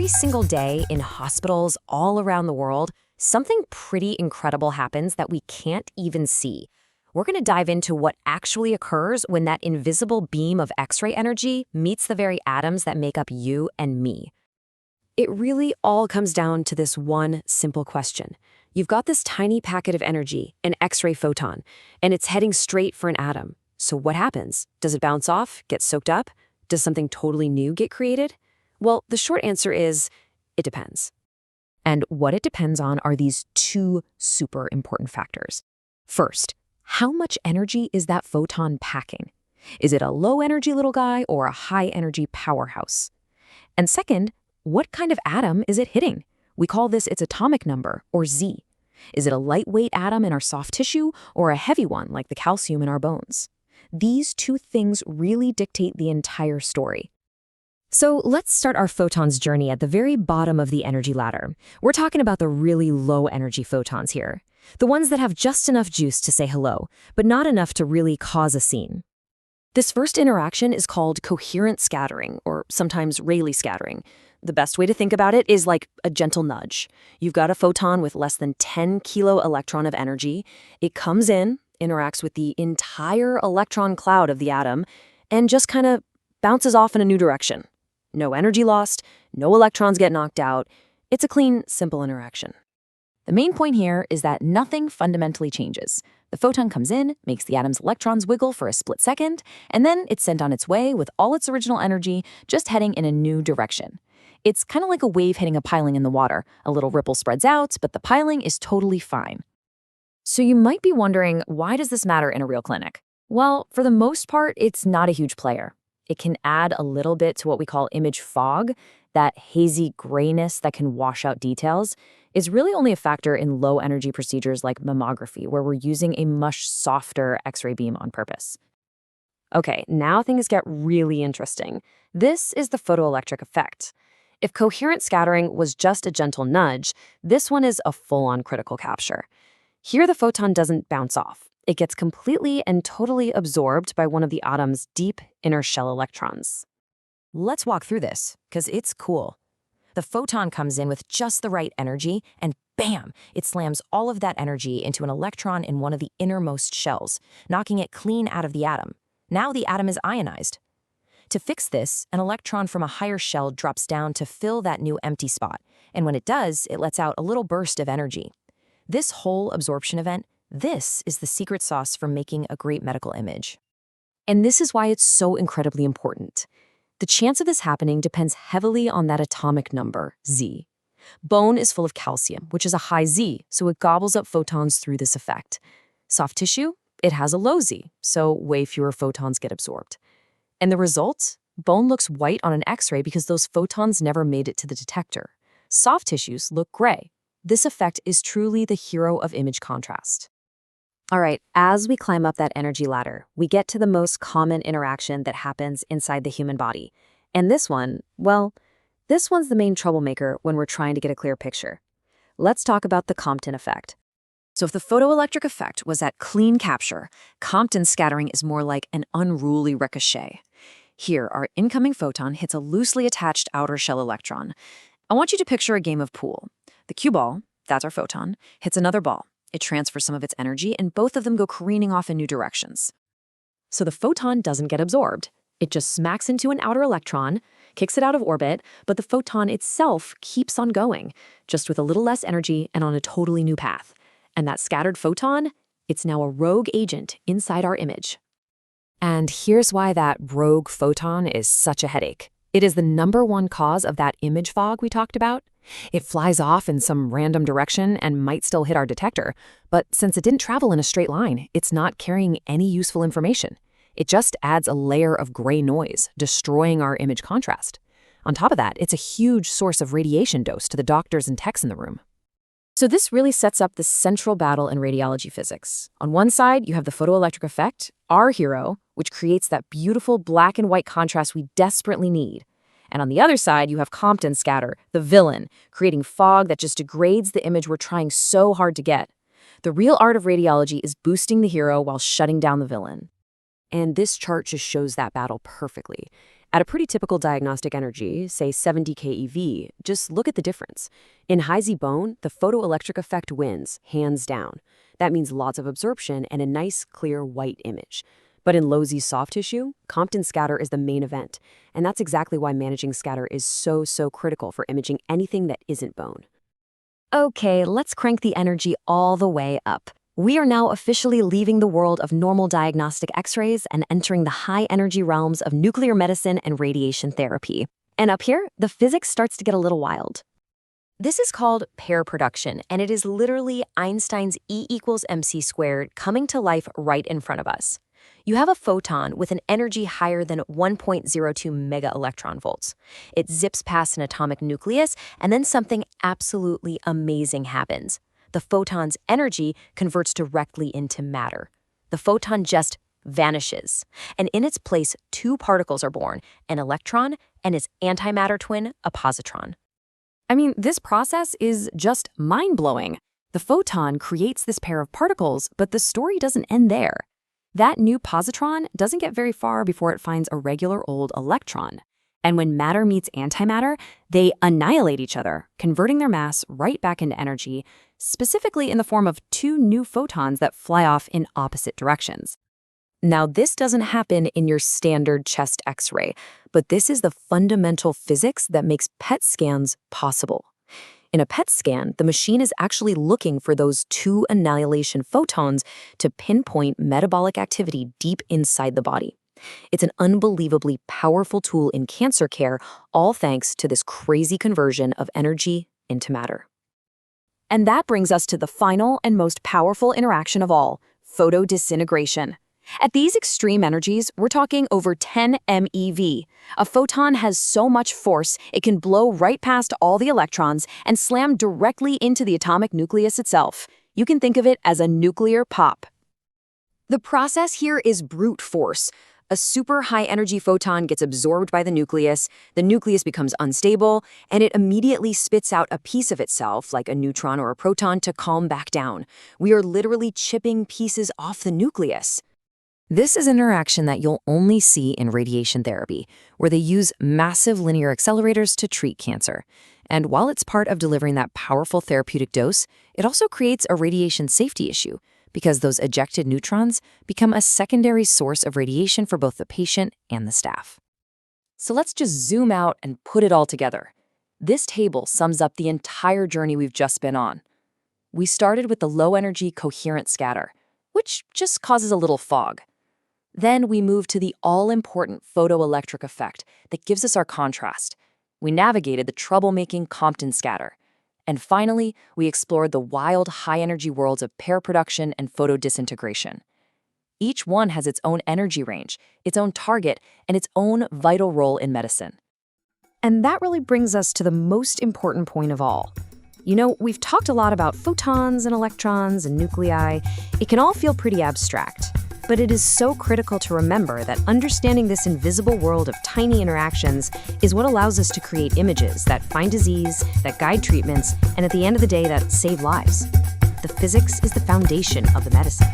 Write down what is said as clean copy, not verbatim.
Every single day in hospitals all around the world, something pretty incredible happens that we can't even see. We're going to dive into what actually occurs when that invisible beam of X-ray energy meets the very atoms that make up you and me. It really all comes down to this one simple question. You've got this tiny packet of energy, an X-ray photon, and it's heading straight for an atom. So what happens? Does it bounce off, get soaked up? Does something totally new get created? Well, the short answer is, it depends. And what it depends on are these two super important factors. First, how much energy is that photon packing? Is it a low-energy little guy or a high-energy powerhouse? And second, what kind of atom is it hitting? We call this its atomic number, or Z. Is it a lightweight atom in our soft tissue or a heavy one like the calcium in our bones? These two things really dictate the entire story. So let's start our photons journey at the very bottom of the energy ladder. We're talking about the really low-energy photons here. The ones that have just enough juice to say hello, but not enough to really cause a scene. This first interaction is called coherent scattering, or sometimes Rayleigh scattering. The best way to think about it is like a gentle nudge. You've got a photon with less than 10 kilo-electron of energy. It comes in, interacts with the entire electron cloud of the atom, and just kind of bounces off in a new direction. No energy lost, no electrons get knocked out. It's a clean, simple interaction. The main point here is that nothing fundamentally changes. The photon comes in, makes the atom's electrons wiggle for a split second, and then it's sent on its way with all its original energy, just heading in a new direction. It's kind of like a wave hitting a piling in the water. A little ripple spreads out, but the piling is totally fine. So you might be wondering, why does this matter in a real clinic? Well, for the most part, it's not a huge player. It can add a little bit to what we call image fog, that hazy grayness that can wash out details. Is really only a factor in low-energy procedures like mammography, where we're using a much softer X-ray beam on purpose. Okay, now things get really interesting. This is the photoelectric effect. If coherent scattering was just a gentle nudge, this one is a full-on critical capture. Here the photon doesn't bounce off. It gets completely and totally absorbed by one of the atom's deep inner shell electrons. Let's walk through this, because it's cool. The photon comes in with just the right energy, and bam, it slams all of that energy into an electron in one of the innermost shells, knocking it clean out of the atom. Now the atom is ionized. To fix this, an electron from a higher shell drops down to fill that new empty spot, and when it does, it lets out a little burst of energy. This whole absorption event, this is the secret sauce for making a great medical image. And this is why it's so incredibly important. The chance of this happening depends heavily on that atomic number, Z. Bone is full of calcium, which is a high Z, so it gobbles up photons through this effect. Soft tissue, it has a low Z, so way fewer photons get absorbed. And the result? Bone looks white on an X-ray because those photons never made it to the detector. Soft tissues look gray. This effect is truly the hero of image contrast. All right, as we climb up that energy ladder, we get to the most common interaction that happens inside the human body. And this one, well, this one's the main troublemaker when we're trying to get a clear picture. Let's talk about the Compton effect. So if the photoelectric effect was that clean capture, Compton scattering is more like an unruly ricochet. Here, our incoming photon hits a loosely attached outer shell electron. I want you to picture a game of pool. The cue ball, that's our photon, hits another ball. It transfers some of its energy, and both of them go careening off in new directions. So the photon doesn't get absorbed. It just smacks into an outer electron, kicks it out of orbit, but the photon itself keeps on going, just with a little less energy and on a totally new path. And that scattered photon, it's now a rogue agent inside our image. And here's why that rogue photon is such a headache. It is the #1 cause of that image fog we talked about. It flies off in some random direction and might still hit our detector, but since it didn't travel in a straight line, it's not carrying any useful information. It just adds a layer of gray noise, destroying our image contrast. On top of that, it's a huge source of radiation dose to the doctors and techs in the room. So this really sets up the central battle in radiology physics. On one side, you have the photoelectric effect, our hero, which creates that beautiful black and white contrast we desperately need. And on the other side, you have Compton scatter, the villain, creating fog that just degrades the image we're trying so hard to get. The real art of radiology is boosting the hero while shutting down the villain. And this chart just shows that battle perfectly. At a pretty typical diagnostic energy, say 70 keV, just look at the difference. In high-Z bone, the photoelectric effect wins, hands down. That means lots of absorption and a nice, clear white image. But in low-Z soft tissue, Compton scatter is the main event, and that's exactly why managing scatter is so critical for imaging anything that isn't bone. Okay, let's crank the energy all the way up. We are now officially leaving the world of normal diagnostic X-rays and entering the high-energy realms of nuclear medicine and radiation therapy. And up here, the physics starts to get a little wild. This is called pair production, and it is literally Einstein's E equals mc squared coming to life right in front of us. You have a photon with an energy higher than 1.02 mega-electron volts. It zips past an atomic nucleus, and then something absolutely amazing happens. The photon's energy converts directly into matter. The photon just vanishes, and in its place, two particles are born, an electron and its antimatter twin, a positron. I mean, this process is just mind-blowing. The photon creates this pair of particles, but the story doesn't end there. That new positron doesn't get very far before it finds a regular old electron. And when matter meets antimatter, they annihilate each other, converting their mass right back into energy, specifically in the form of two new photons that fly off in opposite directions. Now, this doesn't happen in your standard chest X-ray, but this is the fundamental physics that makes PET scans possible. In a PET scan, the machine is actually looking for those two annihilation photons to pinpoint metabolic activity deep inside the body. It's an unbelievably powerful tool in cancer care, all thanks to this crazy conversion of energy into matter. And that brings us to the final and most powerful interaction of all, photodisintegration. At these extreme energies, we're talking over 10 MeV. A photon has so much force, it can blow right past all the electrons and slam directly into the atomic nucleus itself. You can think of it as a nuclear pop. The process here is brute force. A super high-energy photon gets absorbed by the nucleus becomes unstable, and it immediately spits out a piece of itself, like a neutron or a proton, to calm back down. We are literally chipping pieces off the nucleus. This is an interaction that you'll only see in radiation therapy, where they use massive linear accelerators to treat cancer. And while it's part of delivering that powerful therapeutic dose, it also creates a radiation safety issue, because those ejected neutrons become a secondary source of radiation for both the patient and the staff. So let's just zoom out and put it all together. This table sums up the entire journey we've just been on. We started with the low-energy coherent scatter, which just causes a little fog. Then we moved to the all-important photoelectric effect that gives us our contrast. We navigated the troublemaking Compton scatter. And finally, we explored the wild, high-energy worlds of pair production and photodisintegration. Each one has its own energy range, its own target, and its own vital role in medicine. And that really brings us to the most important point of all. You know, we've talked a lot about photons and electrons and nuclei. It can all feel pretty abstract. But it is so critical to remember that understanding this invisible world of tiny interactions is what allows us to create images that find disease, that guide treatments, and at the end of the day, that save lives. The physics is the foundation of the medicine.